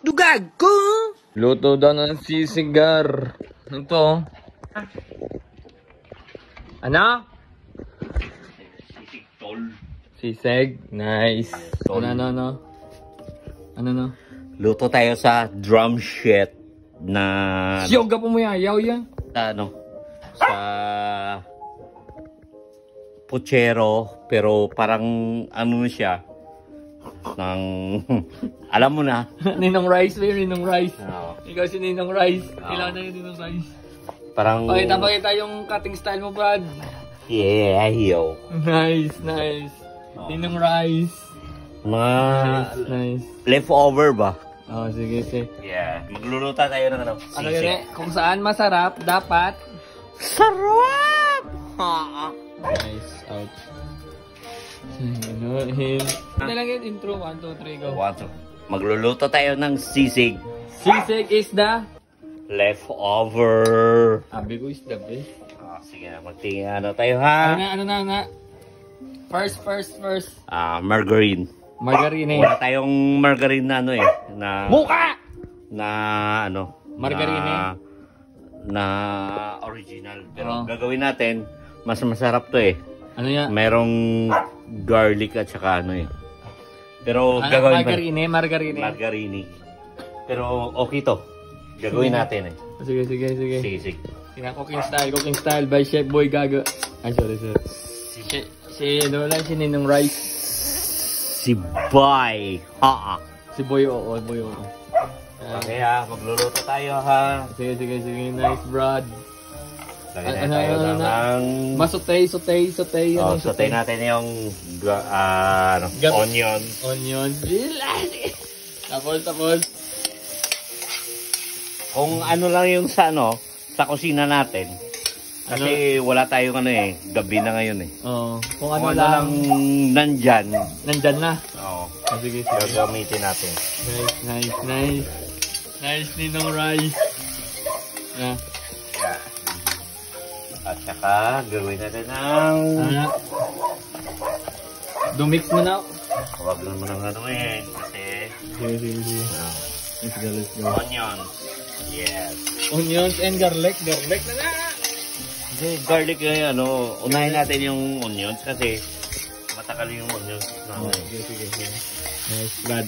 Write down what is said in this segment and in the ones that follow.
Dugag ko! Luto daw ng sisigar. Ano to? Ano? Sisig tol. Sisig? Nice. Ano? Luto tayo sa drum shit na Siyoga po mo yayaw yan. sa puchero, pero parang ano siya ng alam mo na. Ninong Rice ba yun? Ninong Rice. Oo. Ikaw si Ninong Rice. Kailangan na yun Ninong Rice. Parang Pakita yung cutting style mo, Brad. yeah, yo. Nice. Ninong Rice. Mga Nice. leftover ba? Oh, sige. Yeah. Magluluto tayo ng ano? Ano yun Kung saan masarap, dapat. Sarap! Nice. Out. Ano lang yun? Intro. 1, 2, 3, go. Magluluto tayo ng sisig. Sisig is the... Leftover. Sabi ko is the best. Sige na, magtingin tayo ha. Ano na? First. Margarine. Margarine. Wala tayong margarine na ano na Muka! Na ano? Margarine. Na original. Pero Oh. gagawin natin, mas masarap to Ano yan? Merong garlic at saka ano Pero gagawin margarine. Pero okay to. Gagawin natin Sige. Sisig. Cooking style by Chef Boy Gaga. Ay, sorry. Si Ninong Rice. Si Boy. Si Boy Oo. Okay magluluto tayo ha. Sige. Nice, Brad. Lagyan tayo ng Masutay. Sotay natin yung onion. Onion. Tapos. Kung ano lang yung sa kusina natin. Kasi wala tayong gabi na ngayon Oo. Kung ano lang nandyan. Nandyan na. Oo. Sige. Gagamitin natin. Nice, Ninong Rice. Yeah. At saka, gawin natin ng... Dumix mo na. Huwag lang mo ng kasi... Sige. Let's go. Onions. Yes. Onions and garlic. Garlic na. Hindi, garlic unahin natin yung onions kasi matakal yung onions. Sige. Nice, Brad.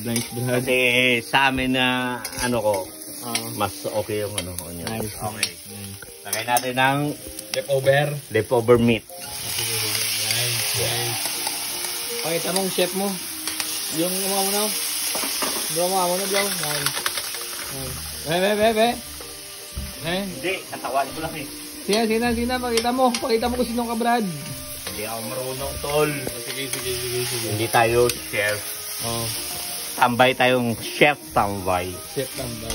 Kasi sa amin na mas okay yung onions. Nice. Okay. Lagay natin ng leftover meat. Nice. Pakita mong chef mo. Yung umamo na. Nice. Be. Hindi, katawan ko lang Sina. Pakita mo kung sinong ka, Brad. Hindi ako marunong, tol. Sige. Hindi tayo chef. Oh. Tambay tayong chef tambay. Chef tambay.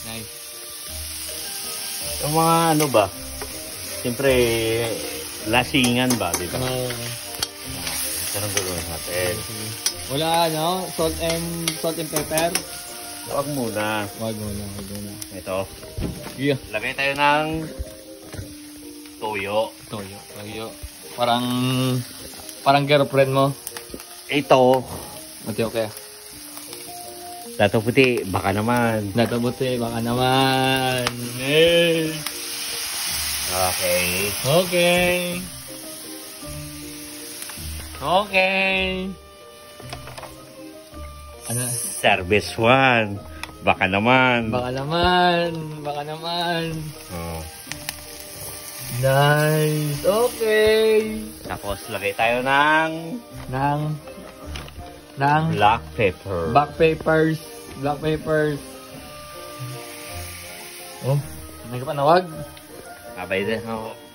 Nice. Yung mga ba? Siyempre, lasingan ba, di ba? Ganun gagawin natin. Wala, salt and pepper. Huwag muna. Wag muna. Ito. Yeah. Lagay tayo ng toyo. Parang girlfriend mo. Ito. Okay. Dato puti, baka naman. Natabuti, baka naman. Hey. Okay. Ano? Service 1. Baka naman. Baka naman. Oh. Nice. Okay. Tapos lagay tayo ng black pepper. Black papers. Oh, may kapanawag?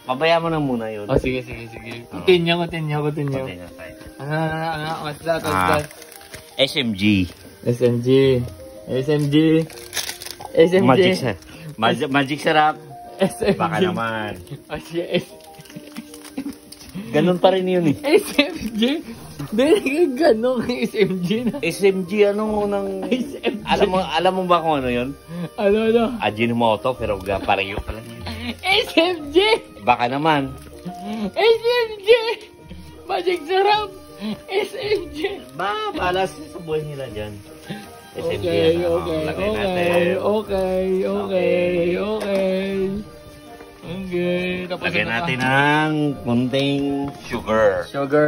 Pabayaan mo na muna yun. Oh, sige. Continue. Tayo. Ano? What's that? SMG. Magic sarap. SMG. Baka naman. Oh, yes. Ganun pa rin yun SMG? Dahil ganun ang SMG na. SMG unang... SMG. Alam mo ba kung ano yun? Ano? Ajinomoto, pero pareho pa lang yun. SMG! Baka naman. SMG! Magic sarap! SMG! Balas sa buhay nila dyan. SMG Okay, na. okay, Lagay okay, natin. okay, okay. Okay. Tapos Lagyan ano pa? natin ng kunting sugar.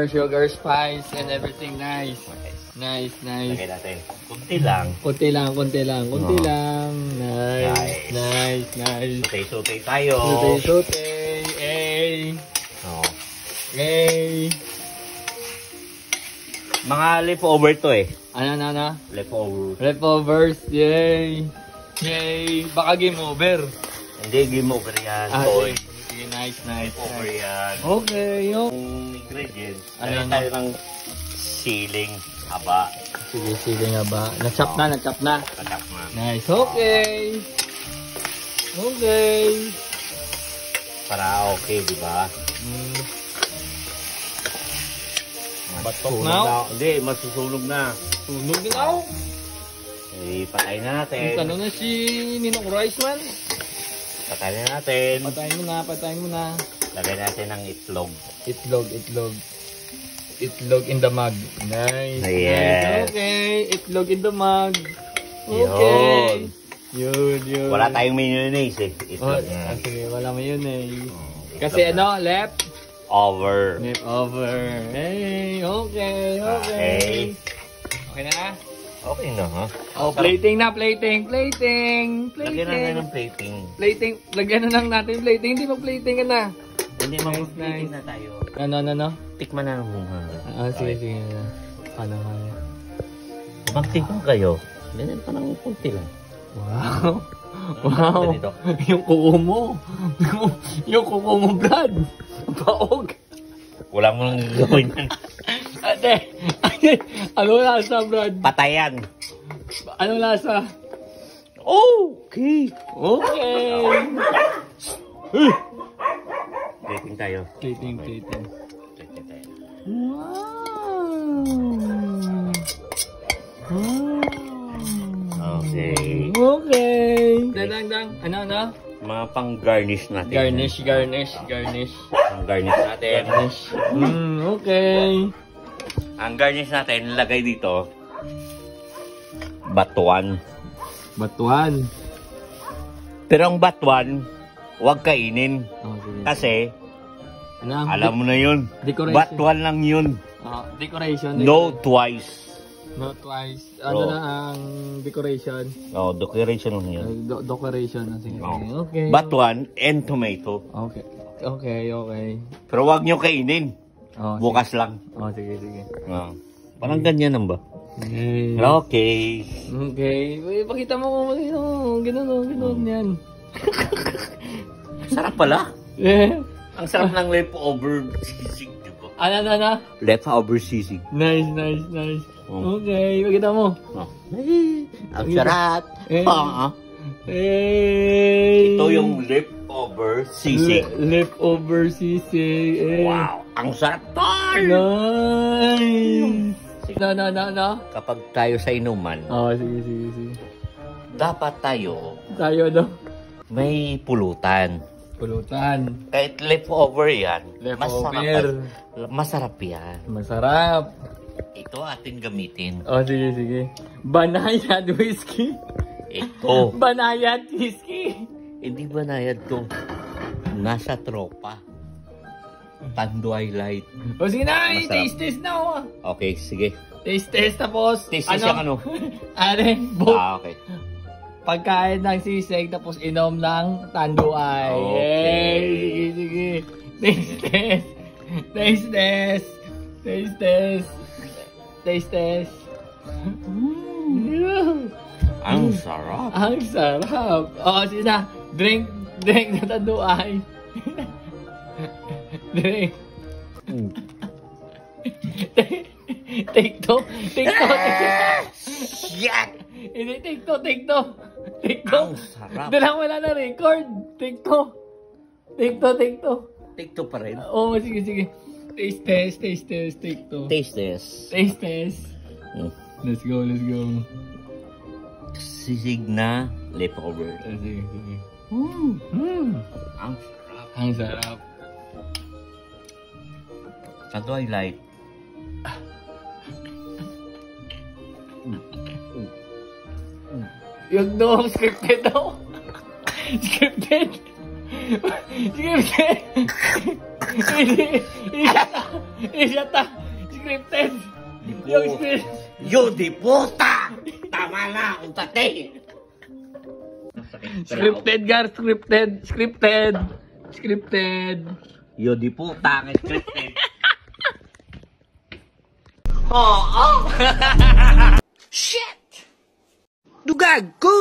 Sugar, spice, and everything. Nice. Nice. Lagyan natin. Kunti lang. Konti lang. Oh. Nice. Sutay-sutay tayo. Sote. Hey. Oh. Hey. Mga leftover to eh. Ano? Leftover. Leftovers. Yay. Baka game over. Hindi, game over yan. Sige. Toy. Sige, nice. Leftover yan. Okay, yo. Yung ingredients. Ano Lagyan na? tayo ng siling haba. Sige nga ba? Na-chop na. Katap na. Nice. Okay. Para okay, di ba? Batok Sunog na? Hindi, masusunog na. Sunog din ako. Eh, patayin na natin. Ano na si Ninong Rice man? Patayin na natin. Patayin mo na. Lagay natin ng itlog. Itlog in the mug. Nice. Yes. Okay. Itlog in the mug. Okay. Yun. Wala tayong mayonnaise eh. Itlog na. Sige, wala mo yun eh. Kasi ano, left Over. over. Hey, okay. Okay. Okay na? Okay na ha? Oh, plating na. Lagyan na ng plating. Lagyan na lang natin plating. Hindi mag-plating ka na. Hindi, Nice, mag-plating nice. na tayo. Ano? Tikman na ng muna. Sige. Paano kaya? Magtikman kayo. Ganyan pa ng kunti lang. Wow. Ganito. Yung kuko mo. Yung kuko mo, Brad. Paog. Wala mo nang gagawin yan. Ate. Ano lasa, Brad? Patayan. Ano lasa? Okay. Plating tayo. Plating. Plating tayo. Okay. Dadang. Ano? Mga pang-garnish natin. Garnish. Pang-garnish natin. Okay. Ang garnish natin, lagay dito, batuan. Batuan. Pero ang batuan, huwag kainin. Sige. Kasi, Ano? alam mo na yun. Decoration. Batuan lang yun. Decoration. No twice. No twice. Ano na ang decoration? No, decoration lang yun. Decoration. Sige. Oh. Okay. Batuan and tomato. Okay. Pero huwag nyo kainin. Bukas sige. lang. Sige. Parang ganyan lang ba? Okay. Okay. Pakita mo kung gano'n yan. Sarap pala. Ang sarap ng leftover sisig, di ba? Ano? Leftover sisig. Nice. Okay. Pakita mo. Ang sarap. Hey. Ito yung leftover sisig. Leftover sisig. Wow! Ang sarap tol! Nice! No. Kapag tayo sa inuman, Sige. dapat tayo Tayo, no? may pulutan. Kahit leftover yan, masarap yan. Masarap. Ito atin gamitin. Sige. Banayad whiskey. Ito. Banayad whiskey. Hindi banayad to. Nasa tropa. Tanduay Light. Sige na, Masarap. taste na. Okay, sige. Taste tapos. Taste yung ano? Okay. Pagkain ng sisig tapos inom ng tanduay. Okay. Sige. Taste test. Ang sarap. Ang sarap. Sige na. Drink na tanduay. Drink. Take two. Yak! Hindi, take two. Ang sarap. Wala na record. Take two. Take two pa rin. Sige. Taste test. Take two. Taste this. Taste test. Let's go. Sisig na leftover. Sige. Ang sarap. Ang sarap. Tanduay Light. Yung doong scripted daw. Scripted. Scripted. Isa ta. Scripted. Yung scripted. Yo, di puta! Tama na, utate! Scripted, Gar. Scripted. Scripted. Scripted. Yo, di puta, scripted. Oo! Shit! Dugag ko!